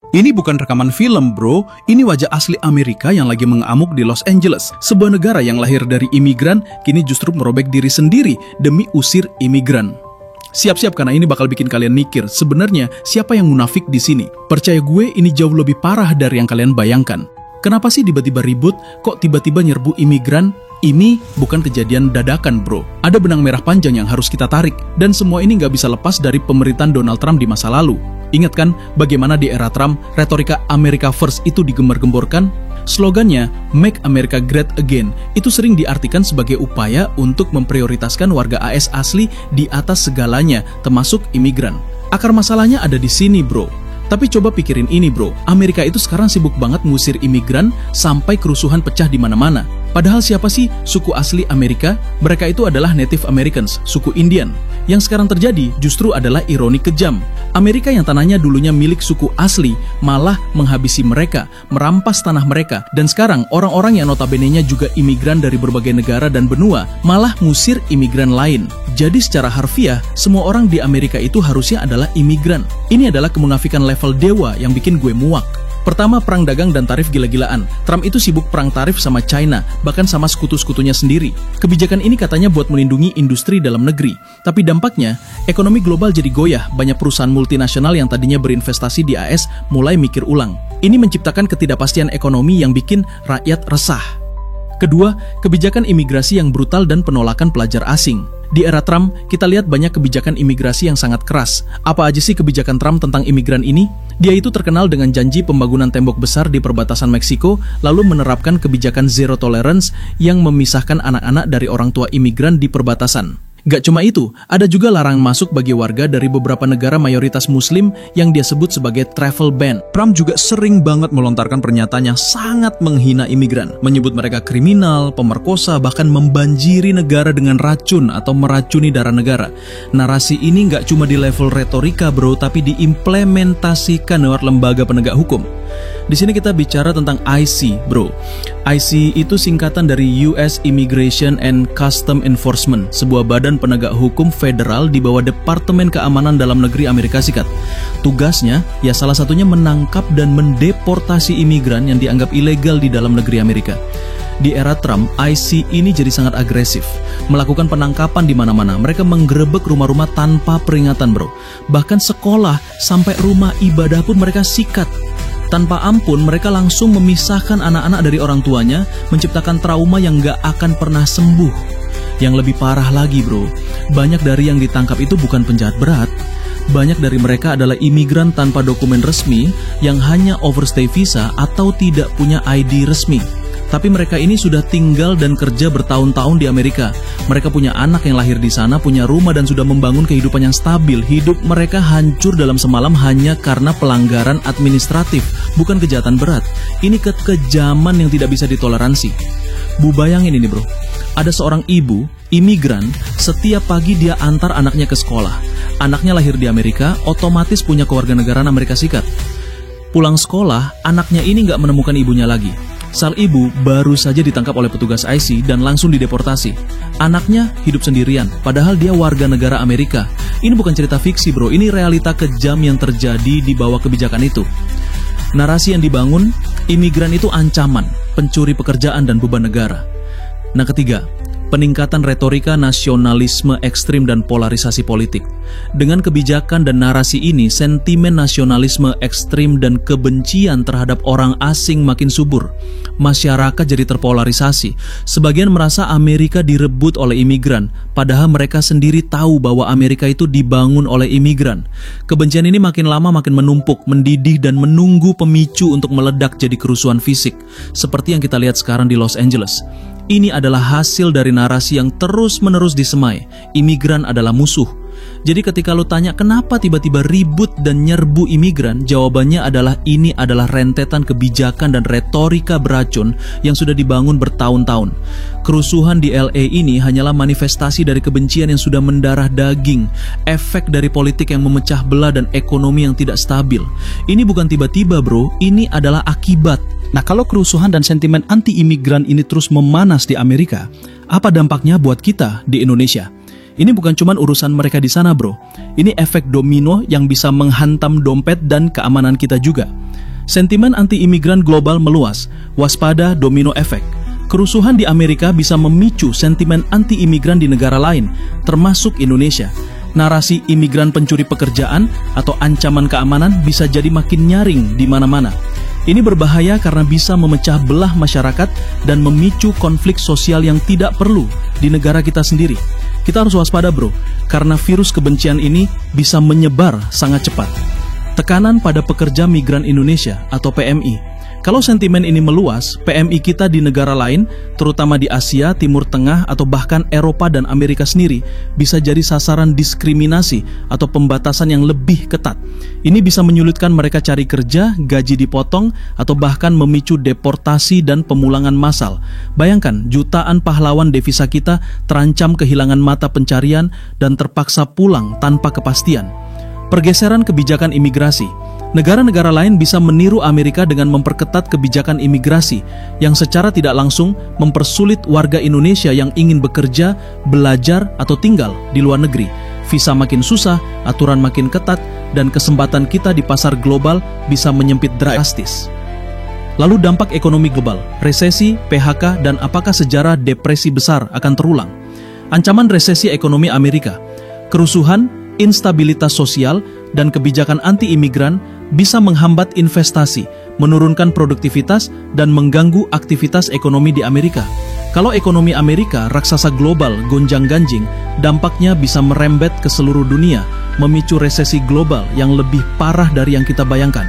Ini bukan rekaman film, bro. Ini wajah asli Amerika yang lagi mengamuk di Los Angeles. Sebuah negara yang lahir dari imigran, kini justru merobek diri sendiri demi usir imigran. Siap-siap karena ini bakal bikin kalian mikir, sebenarnya siapa yang munafik di sini? Percaya gue, ini jauh lebih parah dari yang kalian bayangkan. Kenapa sih tiba-tiba ribut? Kok tiba-tiba nyerbu imigran? Ini bukan kejadian dadakan, bro. Ada benang merah panjang yang harus kita tarik. Dan semua ini nggak bisa lepas dari pemerintahan Donald Trump di masa lalu. Ingat kan bagaimana di era Trump, retorika America First itu digembar-gemborkan? Slogannya, Make America Great Again, itu sering diartikan sebagai upaya untuk memprioritaskan warga AS asli di atas segalanya, termasuk imigran. Akar masalahnya ada di sini, bro. Tapi coba pikirin ini, bro. Amerika itu sekarang sibuk banget ngusir imigran sampai kerusuhan pecah di mana-mana. Padahal siapa sih suku asli Amerika? Mereka itu adalah Native Americans, suku Indian. Yang sekarang terjadi justru adalah ironi kejam. Amerika yang tanahnya dulunya milik suku asli malah menghabisi mereka, merampas tanah mereka. Dan sekarang orang-orang yang notabene-nya juga imigran dari berbagai negara dan benua malah ngusir imigran lain. Jadi secara harfiah, semua orang di Amerika itu harusnya adalah imigran. Ini adalah kemunafikan level dewa yang bikin gue muak. Pertama, perang dagang dan tarif gila-gilaan. Trump itu sibuk perang tarif sama China, bahkan sama sekutu-sekutunya sendiri. Kebijakan ini katanya buat melindungi industri dalam negeri. Tapi dampaknya, ekonomi global jadi goyah. Banyak perusahaan multinasional yang tadinya berinvestasi di AS mulai mikir ulang. Ini menciptakan ketidakpastian ekonomi yang bikin rakyat resah. Kedua, kebijakan imigrasi yang brutal dan penolakan pelajar asing. Di era Trump, kita lihat banyak kebijakan imigrasi yang sangat keras. Apa aja sih kebijakan Trump tentang imigran ini? Dia itu terkenal dengan janji pembangunan tembok besar di perbatasan Meksiko, lalu menerapkan kebijakan zero tolerance yang memisahkan anak-anak dari orang tua imigran di perbatasan. Gak cuma itu, ada juga larangan masuk bagi warga dari beberapa negara mayoritas muslim yang dia sebut sebagai travel ban. Trump juga sering banget melontarkan pernyataan yang sangat menghina imigran, menyebut mereka kriminal, pemerkosa, bahkan membanjiri negara dengan racun atau meracuni darah negara. Narasi ini gak cuma di level retorika, bro, tapi diimplementasikan lewat lembaga penegak hukum. Di sini kita bicara tentang IC, bro. IC itu singkatan dari US Immigration and Custom Enforcement, sebuah badan penegak hukum federal di bawah Departemen Keamanan Dalam Negeri Amerika Serikat. Tugasnya, ya salah satunya menangkap dan mendeportasi imigran yang dianggap ilegal di dalam negeri Amerika. Di era Trump, IC ini jadi sangat agresif, melakukan penangkapan di mana-mana. Mereka menggerebek rumah-rumah tanpa peringatan, bro. Bahkan sekolah sampai rumah ibadah pun mereka sikat. Tanpa ampun, mereka langsung memisahkan anak-anak dari orang tuanya, menciptakan trauma yang gak akan pernah sembuh. Yang lebih parah lagi, bro, banyak dari yang ditangkap itu bukan penjahat berat. Banyak dari mereka adalah imigran tanpa dokumen resmi yang hanya overstay visa atau tidak punya ID resmi. Tapi mereka ini sudah tinggal dan kerja bertahun-tahun di Amerika. Mereka punya anak yang lahir di sana, punya rumah dan sudah membangun kehidupan yang stabil. Hidup mereka hancur dalam semalam hanya karena pelanggaran administratif, bukan kejahatan berat. Ini kekejaman yang tidak bisa ditoleransi. Bu, bayangin ini, bro. Ada seorang ibu, imigran, setiap pagi dia antar anaknya ke sekolah. Anaknya lahir di Amerika, otomatis punya kewarganegaraan Amerika Serikat. Pulang sekolah, anaknya ini nggak menemukan ibunya lagi. Sang ibu baru saja ditangkap oleh petugas IC dan langsung dideportasi. Anaknya hidup sendirian, padahal dia warga negara Amerika. Ini bukan cerita fiksi, bro. Ini realita kejam yang terjadi di bawah kebijakan itu. Narasi yang dibangun, imigran itu ancaman, pencuri pekerjaan dan beban negara. Nah, ketiga, peningkatan retorika nasionalisme ekstrim dan polarisasi politik. Dengan kebijakan dan narasi ini, sentimen nasionalisme ekstrim dan kebencian terhadap orang asing makin subur. Masyarakat jadi terpolarisasi. Sebagian merasa Amerika direbut oleh imigran, padahal mereka sendiri tahu bahwa Amerika itu dibangun oleh imigran. Kebencian ini makin lama makin menumpuk, mendidih dan menunggu pemicu untuk meledak jadi kerusuhan fisik, seperti yang kita lihat sekarang di Los Angeles. Ini adalah hasil dari narasi yang terus-menerus disemai. Imigran adalah musuh. Jadi ketika lo tanya kenapa tiba-tiba ribut dan nyerbu imigran, jawabannya adalah ini adalah rentetan kebijakan dan retorika beracun yang sudah dibangun bertahun-tahun. Kerusuhan di LA ini hanyalah manifestasi dari kebencian yang sudah mendarah daging, efek dari politik yang memecah belah dan ekonomi yang tidak stabil. Ini bukan tiba-tiba, bro, ini adalah akibat. Nah, kalau kerusuhan dan sentimen anti-imigran ini terus memanas di Amerika, apa dampaknya buat kita di Indonesia? Ini bukan cuma urusan mereka di sana, bro. Ini efek domino yang bisa menghantam dompet dan keamanan kita juga. Sentimen anti-imigran global meluas, waspada domino efek. Kerusuhan di Amerika bisa memicu sentimen anti-imigran di negara lain, termasuk Indonesia. Narasi imigran pencuri pekerjaan atau ancaman keamanan bisa jadi makin nyaring di mana-mana. Ini berbahaya karena bisa memecah belah masyarakat dan memicu konflik sosial yang tidak perlu di negara kita sendiri. Kita harus waspada, bro, karena virus kebencian ini bisa menyebar sangat cepat. Tekanan pada pekerja migran Indonesia atau PMI. Kalau sentimen ini meluas, PMI kita di negara lain, terutama di Asia, Timur Tengah, atau bahkan Eropa dan Amerika sendiri, bisa jadi sasaran diskriminasi atau pembatasan yang lebih ketat. Ini bisa menyulitkan mereka cari kerja, gaji dipotong, atau bahkan memicu deportasi dan pemulangan massal. Bayangkan, jutaan pahlawan devisa kita terancam kehilangan mata pencarian dan terpaksa pulang tanpa kepastian. Pergeseran kebijakan imigrasi. Negara-negara lain bisa meniru Amerika dengan memperketat kebijakan imigrasi yang secara tidak langsung mempersulit warga Indonesia yang ingin bekerja, belajar, atau tinggal di luar negeri. Visa makin susah, aturan makin ketat, dan kesempatan kita di pasar global bisa menyempit drastis. Lalu dampak ekonomi global, resesi, PHK, dan apakah sejarah depresi besar akan terulang? Ancaman resesi ekonomi Amerika, kerusuhan, instabilitas sosial, dan kebijakan anti-imigran bisa menghambat investasi, menurunkan produktivitas, dan mengganggu aktivitas ekonomi di Amerika. Kalau ekonomi Amerika, raksasa global, gonjang-ganjing, dampaknya bisa merembet ke seluruh dunia, memicu resesi global yang lebih parah dari yang kita bayangkan.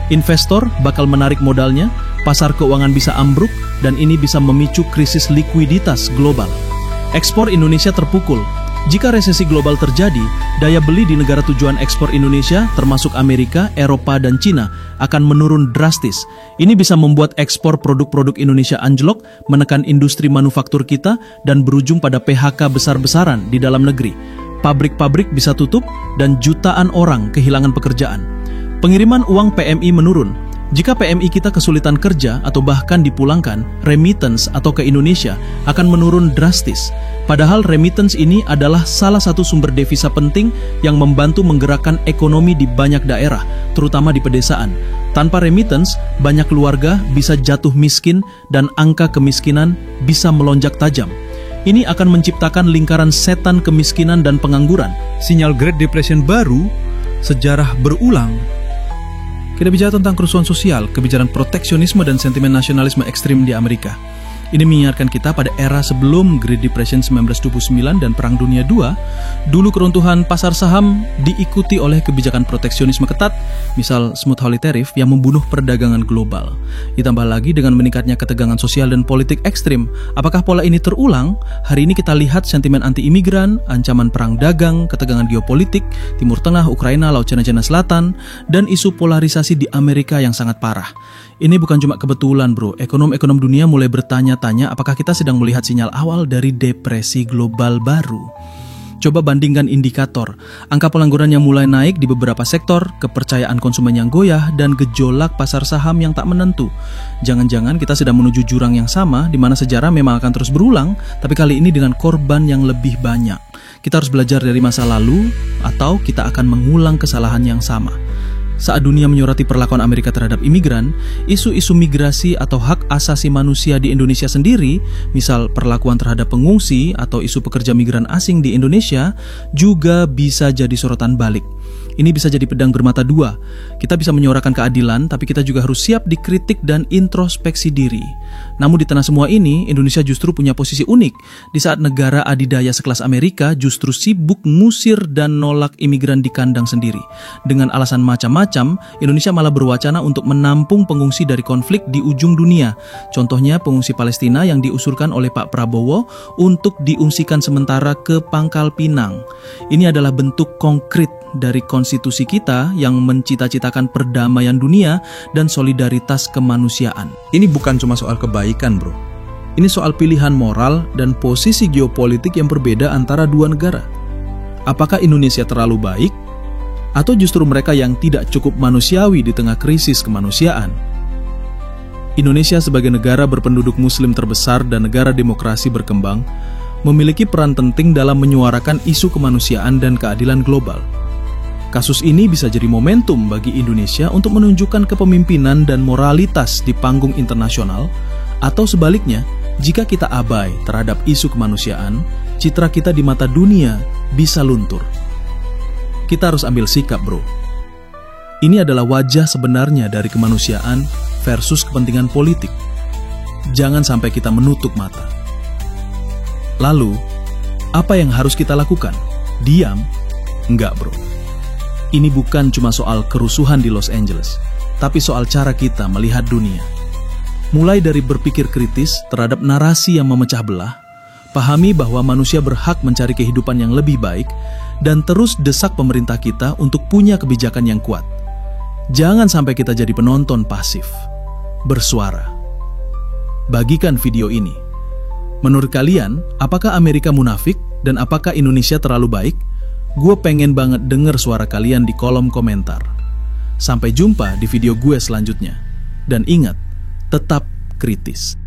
Investor bakal menarik modalnya, pasar keuangan bisa ambruk, dan ini bisa memicu krisis likuiditas global. Ekspor Indonesia terpukul. Jika resesi global terjadi, daya beli di negara tujuan ekspor Indonesia, termasuk Amerika, Eropa, dan Cina, akan menurun drastis. Ini bisa membuat ekspor produk-produk Indonesia anjlok, menekan industri manufaktur kita, dan berujung pada PHK besar-besaran di dalam negeri. Pabrik-pabrik bisa tutup, dan jutaan orang kehilangan pekerjaan. Pengiriman uang PMI menurun. Jika PMI kita kesulitan kerja atau bahkan dipulangkan, remittance atau ke Indonesia akan menurun drastis. Padahal remittance ini adalah salah satu sumber devisa penting yang membantu menggerakkan ekonomi di banyak daerah, terutama di pedesaan. Tanpa remittance, banyak keluarga bisa jatuh miskin dan angka kemiskinan bisa melonjak tajam. Ini akan menciptakan lingkaran setan kemiskinan dan pengangguran. Sinyal Great Depression baru, sejarah berulang. Kita bicara tentang kerusuhan sosial, kebijakan proteksionisme, dan sentimen nasionalisme ekstrim di Amerika. Ini mengingatkan kita pada era sebelum Great Depression 1929 dan Perang Dunia II. Dulu keruntuhan pasar saham diikuti oleh kebijakan proteksionisme ketat, misal Smooth Hawley Tariff yang membunuh perdagangan global. Ditambah lagi dengan meningkatnya ketegangan sosial dan politik ekstrim. Apakah pola ini terulang? Hari ini kita lihat sentimen anti-imigran, ancaman perang dagang, ketegangan geopolitik, Timur Tengah, Ukraina, Laut Cina Selatan, dan isu polarisasi di Amerika yang sangat parah. Ini bukan cuma kebetulan, bro. Ekonom-ekonom dunia mulai bertanya-tanya apakah kita sedang melihat sinyal awal dari depresi global baru. Coba bandingkan indikator. Angka pengangguran yang mulai naik di beberapa sektor, kepercayaan konsumen yang goyah, dan gejolak pasar saham yang tak menentu. Jangan-jangan kita sedang menuju jurang yang sama, di mana sejarah memang akan terus berulang, tapi kali ini dengan korban yang lebih banyak. Kita harus belajar dari masa lalu, atau kita akan mengulang kesalahan yang sama. Saat dunia menyoroti perlakuan Amerika terhadap imigran, isu-isu migrasi atau hak asasi manusia di Indonesia sendiri, misal perlakuan terhadap pengungsi atau isu pekerja migran asing di Indonesia, juga bisa jadi sorotan balik. Ini bisa jadi pedang bermata dua. Kita bisa menyuarakan keadilan, tapi kita juga harus siap dikritik dan introspeksi diri. Namun di tengah semua ini, Indonesia justru punya posisi unik. Di saat negara adidaya sekelas Amerika justru sibuk ngusir dan nolak imigran di kandang sendiri. Dengan alasan macam-macam, Indonesia malah berwacana untuk menampung pengungsi dari konflik di ujung dunia. Contohnya pengungsi Palestina yang diusulkan oleh Pak Prabowo untuk diungsikan sementara ke Pangkal Pinang. Ini adalah bentuk konkret dari konstitusi kita yang mencita-citakan perdamaian dunia dan solidaritas kemanusiaan. Ini bukan cuma soal kebaikan, bro. Ini soal pilihan moral dan posisi geopolitik yang berbeda antara dua negara. Apakah Indonesia terlalu baik? Atau justru mereka yang tidak cukup manusiawi di tengah krisis kemanusiaan? Indonesia sebagai negara berpenduduk muslim terbesar dan negara demokrasi berkembang memiliki peran penting dalam menyuarakan isu kemanusiaan dan keadilan global. Kasus ini bisa jadi momentum bagi Indonesia untuk menunjukkan kepemimpinan dan moralitas di panggung internasional, atau sebaliknya, jika kita abai terhadap isu kemanusiaan, citra kita di mata dunia bisa luntur. Kita harus ambil sikap, bro. Ini adalah wajah sebenarnya dari kemanusiaan versus kepentingan politik. Jangan sampai kita menutup mata. Lalu, apa yang harus kita lakukan? Diam? Enggak, bro. Ini bukan cuma soal kerusuhan di Los Angeles, tapi soal cara kita melihat dunia. Mulai dari berpikir kritis terhadap narasi yang memecah belah, pahami bahwa manusia berhak mencari kehidupan yang lebih baik, dan terus desak pemerintah kita untuk punya kebijakan yang kuat. Jangan sampai kita jadi penonton pasif. Bersuara. Bagikan video ini. Menurut kalian, apakah Amerika munafik dan apakah Indonesia terlalu baik? Gue pengen banget denger suara kalian di kolom komentar. Sampai jumpa di video gue selanjutnya. Dan ingat, tetap kritis.